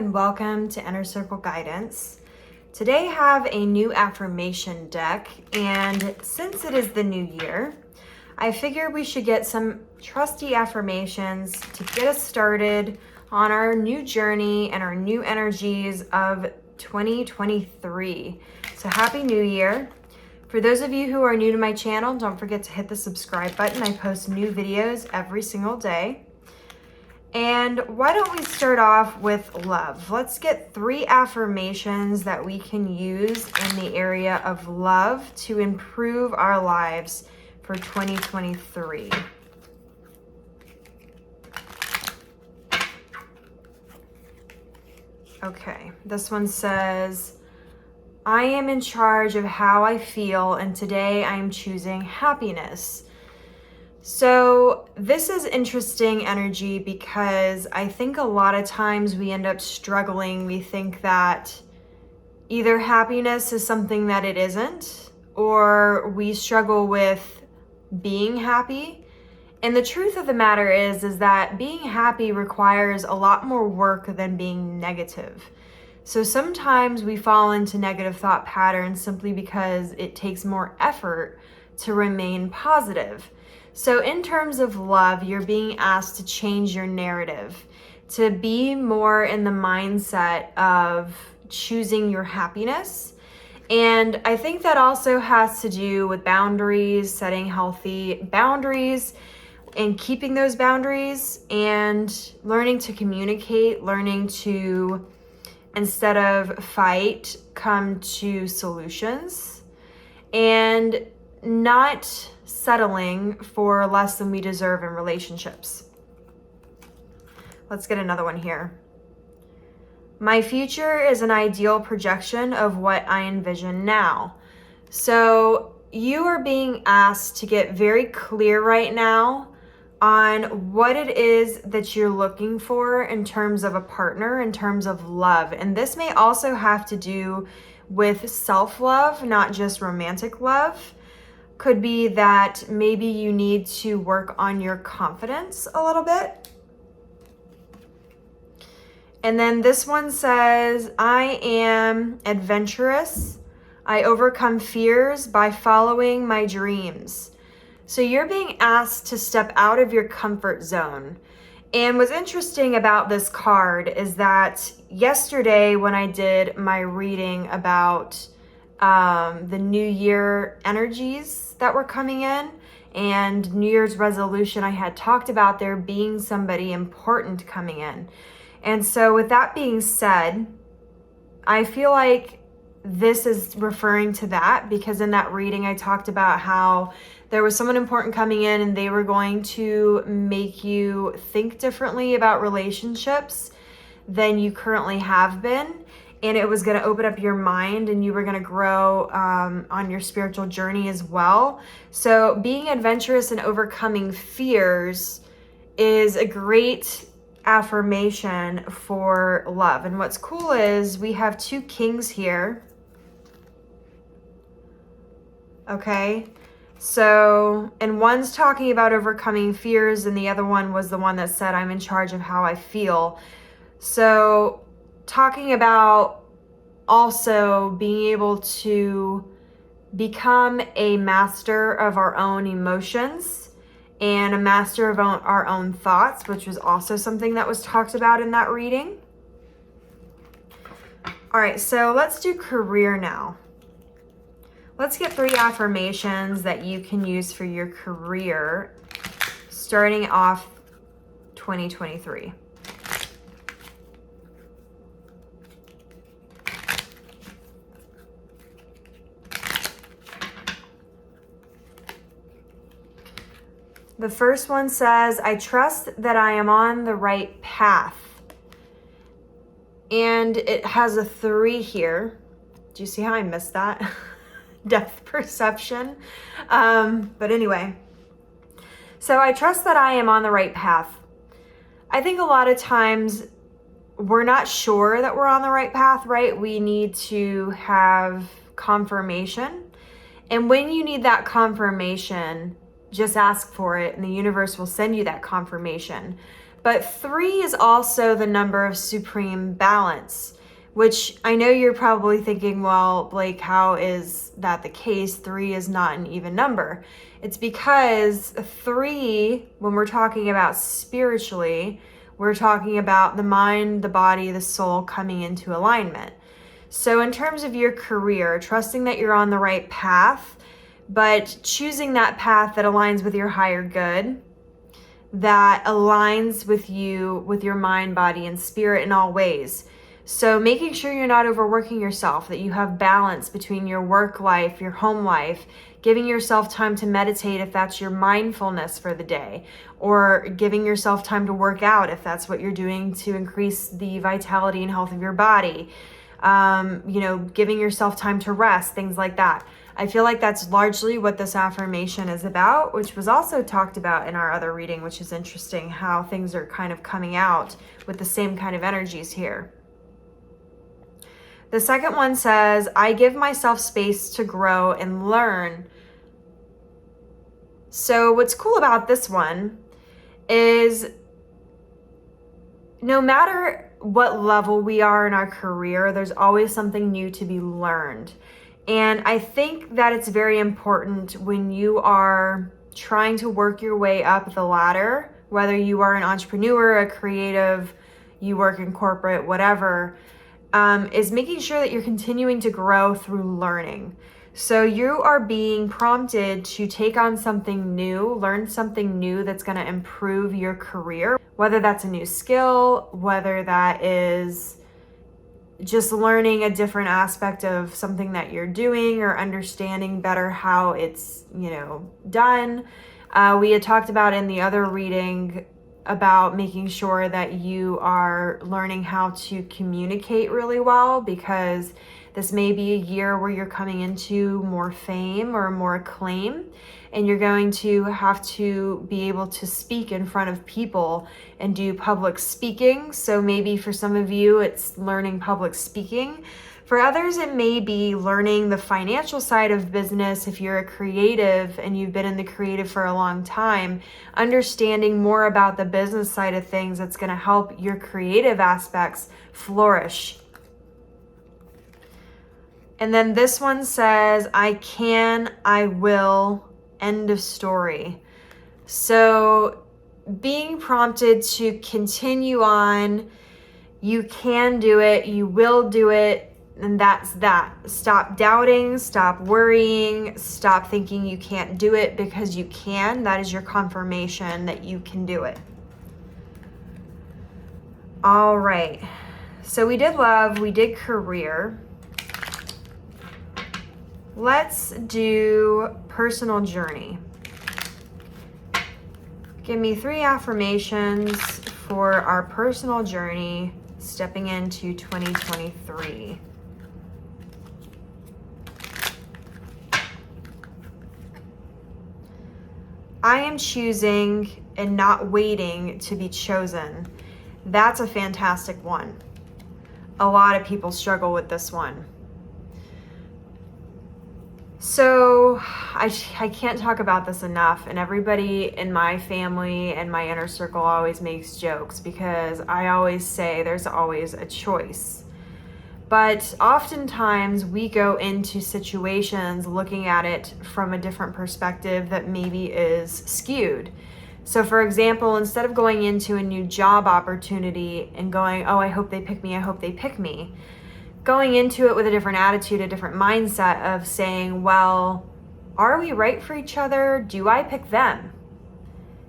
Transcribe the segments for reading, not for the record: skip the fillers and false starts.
and welcome to Inner Circle Guidance. Today I have a new affirmation deck, and since it is the new year, I figured we should get some trusty affirmations to get us started on our new journey and our new energies of 2023. So happy new year. For those of you who are new to my channel, don't forget to hit the subscribe button. I post new videos every single day. And why don't we start off with love? Let's get 3 affirmations that we can use in the area of love to improve our lives for 2023. Okay, this one says, I am in charge of how I feel, and today I am choosing happiness. So this is interesting energy because I think a lot of times we end up struggling. We think that either happiness is something that it isn't, or we struggle with being happy. And the truth of the matter is that being happy requires a lot more work than being negative. So sometimes we fall into negative thought patterns simply because it takes more effort to remain positive. So in terms of love, you're being asked to change your narrative, to be more in the mindset of choosing your happiness. And I think that also has to do with boundaries, setting healthy boundaries and keeping those boundaries, and learning to communicate, learning to, instead of fight, come to solutions, and not settling for less than we deserve in relationships. Let's get another one here. My future is an ideal projection of what I envision now. So you are being asked to get very clear right now on what it is that you're looking for in terms of a partner, in terms of love. And this may also have to do with self-love, not just romantic love. Could be that maybe you need to work on your confidence a little bit. And then this one says, I am adventurous. I overcome fears by following my dreams. So you're being asked to step out of your comfort zone. And what's interesting about this card is that yesterday when I did my reading about the New Year energies that were coming in and New Year's resolution, I had talked about there being somebody important coming in. And so with that being said, I feel like this is referring to that, because in that reading I talked about how there was someone important coming in and they were going to make you think differently about relationships than you currently have been. And it was going to open up your mind, and you were going to grow on your spiritual journey as well. So being adventurous and overcoming fears is a great affirmation for love. And what's cool is we have 2 kings here. Okay. So, and one's talking about overcoming fears, and the other one was the one that said, I'm in charge of how I feel. So talking about also being able to become a master of our own emotions and a master of our own thoughts, which was also something that was talked about in that reading. All right, so let's do career now. Let's get 3 affirmations that you can use for your career starting off 2023. The first one says, I trust that I am on the right path. And it has a 3 here. Do you see how I missed that? Depth perception. But anyway, so I trust that I am on the right path. I think a lot of times we're not sure that we're on the right path, right? We need to have confirmation. And when you need that confirmation, just ask for it and the universe will send you that confirmation. But 3 is also the number of supreme balance, which I know you're probably thinking, well, Blake, how is that the case? 3 is not an even number. It's because 3, when we're talking about spiritually, we're talking about the mind, the body, the soul coming into alignment. So in terms of your career, trusting that you're on the right path, but choosing that path that aligns with your higher good, that aligns with you, with your mind, body, and spirit in all ways. So making sure you're not overworking yourself, that you have balance between your work life, your home life, giving yourself time to meditate if that's your mindfulness for the day, or giving yourself time to work out if that's what you're doing to increase the vitality and health of your body. Giving yourself time to rest, things like that. I feel like that's largely what this affirmation is about, which was also talked about in our other reading, which is interesting how things are kind of coming out with the same kind of energies here. The second one says, I give myself space to grow and learn. So what's cool about this one is no matter what level we are in our career, there's always something new to be learned. And I think that it's very important when you are trying to work your way up the ladder, whether you are an entrepreneur, a creative, you work in corporate, whatever, is making sure that you're continuing to grow through learning. So you are being prompted to take on something new, learn something new that's going to improve your career, whether that's a new skill, whether that is just learning a different aspect of something that you're doing or understanding better how it's, done. We had talked about in the other reading about making sure that you are learning how to communicate really well, because this may be a year where you're coming into more fame or more acclaim, and you're going to have to be able to speak in front of people and do public speaking. So maybe for some of you, it's learning public speaking. For others, it may be learning the financial side of business. If you're a creative and you've been in the creative for a long time, understanding more about the business side of things that's going to help your creative aspects flourish. And then this one says, I can, I will, end of story. So being prompted to continue on, you can do it, you will do it, and that's that. Stop doubting, stop worrying, stop thinking you can't do it, because you can. That is your confirmation that you can do it. All right. So we did love, we did career. Let's do personal journey. Give me 3 affirmations for our personal journey stepping into 2023. I am choosing and not waiting to be chosen. That's a fantastic one. A lot of people struggle with this one. So I can't talk about this enough, and everybody in my family and my inner circle always makes jokes, because I always say there's always a choice. But oftentimes we go into situations looking at it from a different perspective that maybe is skewed. So for example, instead of going into a new job opportunity and going, oh, I hope they pick me, I hope they pick me, going into it with a different attitude, a different mindset of saying, well, are we right for each other? Do I pick them?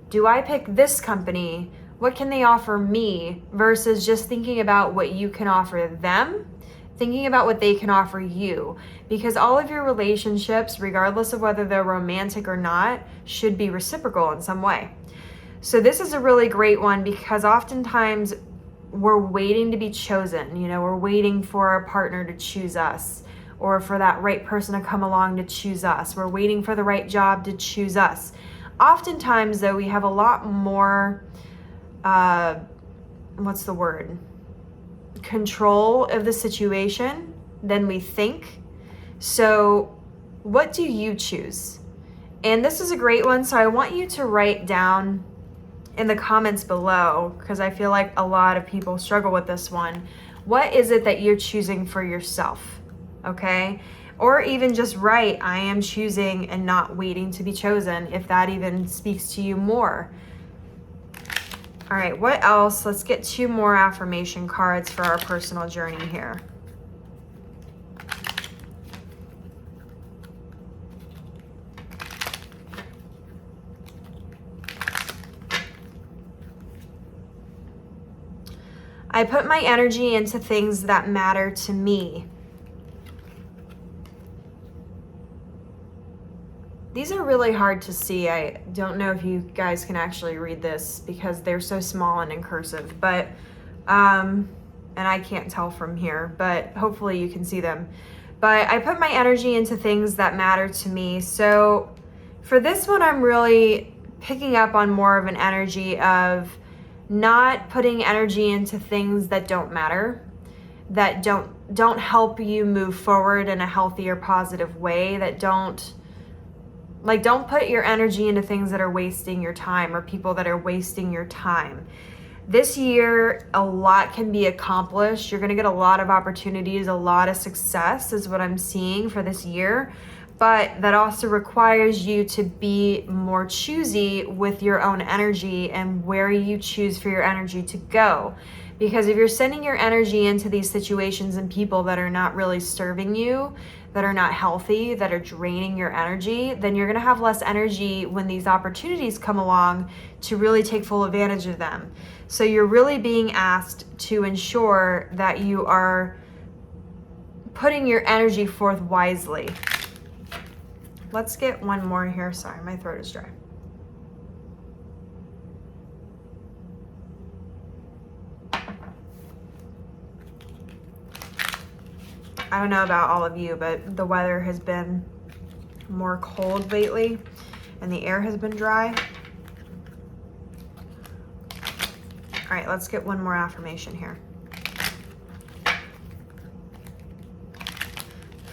Do I pick this company? What can they offer me? Versus just thinking about what you can offer them, thinking about what they can offer you. Because all of your relationships, regardless of whether they're romantic or not, should be reciprocal in some way. So this is a really great one, because oftentimes we're waiting to be chosen. We're waiting for our partner to choose us, or for that right person to come along to choose us. We're waiting for the right job to choose us. Oftentimes, though, we have a lot more, control of the situation than we think. So what do you choose? And this is a great one. So I want you to write down in the comments below, because I feel like a lot of people struggle with this one. What is it that you're choosing for yourself? Okay? Or even just write, I am choosing and not waiting to be chosen, if that even speaks to you more. All right, what else? Let's get 2 more affirmation cards for our personal journey here. I put my energy into things that matter to me. These are really hard to see. I don't know if you guys can actually read this because they're so small and in cursive, but, and I can't tell from here, but hopefully you can see them. But I put my energy into things that matter to me. So for this one, I'm really picking up on more of an energy of not putting energy into things that don't matter, that don't help you move forward in a healthier, positive way, that don't put your energy into things that are wasting your time or people that are wasting your time. This year, a lot can be accomplished. You're going to get a lot of opportunities, a lot of success is what I'm seeing for this year. But that also requires you to be more choosy with your own energy and where you choose for your energy to go. Because if you're sending your energy into these situations and people that are not really serving you, that are not healthy, that are draining your energy, then you're going to have less energy when these opportunities come along to really take full advantage of them. So you're really being asked to ensure that you are putting your energy forth wisely. Let's get one more here. Sorry, my throat is dry. I don't know about all of you, but the weather has been more cold lately and the air has been dry. All right, let's get one more affirmation here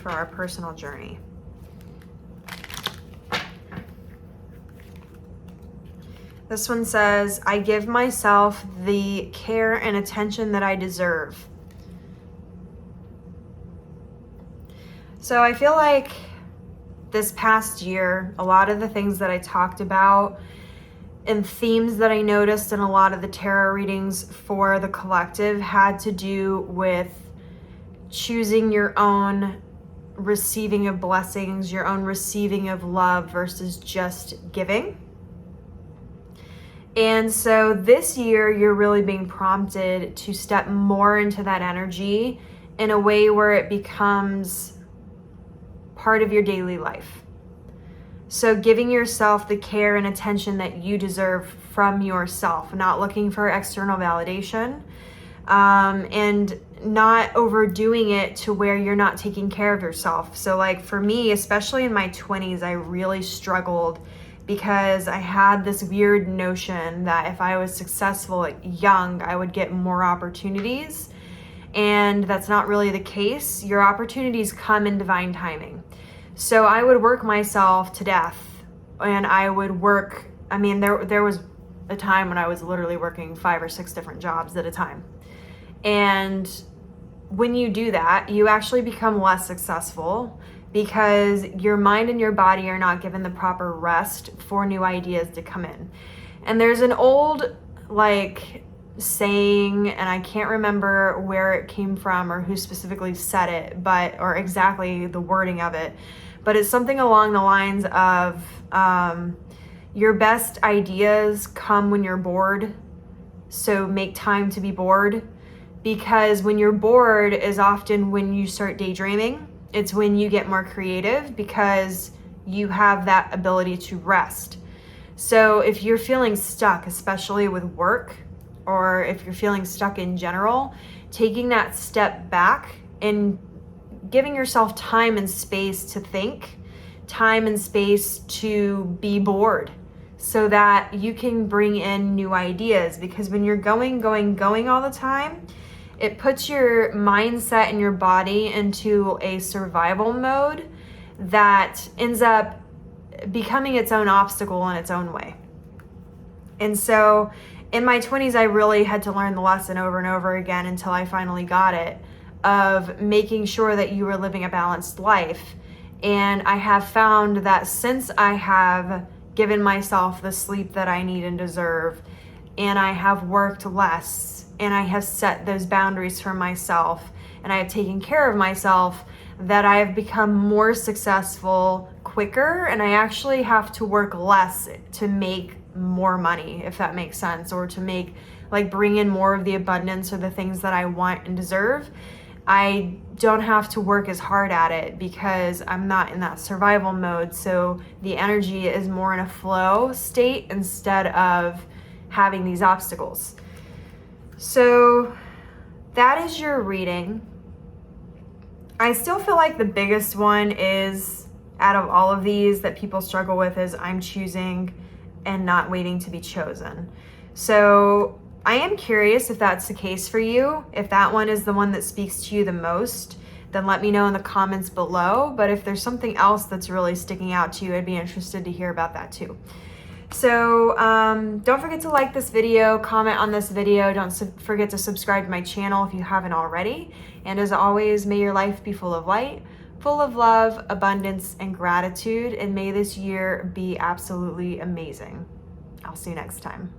for our personal journey. This one says, I give myself the care and attention that I deserve. So I feel like this past year, a lot of the things that I talked about and themes that I noticed in a lot of the tarot readings for the collective had to do with choosing your own receiving of blessings, your own receiving of love versus just giving. And so this year, you're really being prompted to step more into that energy in a way where it becomes part of your daily life. So giving yourself the care and attention that you deserve from yourself, not looking for external validation, and not overdoing it to where you're not taking care of yourself. So like for me, especially in my 20s, I really struggled because I had this weird notion that if I was successful young, I would get more opportunities. And that's not really the case. Your opportunities come in divine timing. So I would work myself to death, and I would work, there was a time when I was literally working 5 or 6 different jobs at a time. And when you do that, you actually become less successful because your mind and your body are not given the proper rest for new ideas to come in. And there's an old saying, and I can't remember where it came from or who specifically said it, or exactly the wording of it, but it's something along the lines of your best ideas come when you're bored, so make time to be bored, because when you're bored is often when you start daydreaming. It's when you get more creative because you have that ability to rest. So if you're feeling stuck, especially with work, or if you're feeling stuck in general, taking that step back and giving yourself time and space to think, time and space to be bored, so that you can bring in new ideas. Because when you're going all the time, it puts your mindset and your body into a survival mode that ends up becoming its own obstacle in its own way. And so in my 20s, I really had to learn the lesson over and over again until I finally got it, of making sure that you were living a balanced life. And I have found that since I have given myself the sleep that I need and deserve, and I have worked less, and I have set those boundaries for myself, and I have taken care of myself, that I have become more successful quicker, and I actually have to work less to make more money, if that makes sense, or to make, like, bring in more of the abundance or the things that I want and deserve. I don't have to work as hard at it because I'm not in that survival mode. So the energy is more in a flow state instead of having these obstacles. So that is your reading. I still feel like the biggest one is, out of all of these that people struggle with, is I'm choosing and not waiting to be chosen. So I am curious if that's the case for you. If that one is the one that speaks to you the most, then let me know in the comments below. But if there's something else that's really sticking out to you, I'd be interested to hear about that too. So don't forget to like this video, comment on this video. Don't forget to subscribe to my channel if you haven't already. And as always, may your life be full of light, full of love, abundance, and gratitude. And may this year be absolutely amazing. I'll see you next time.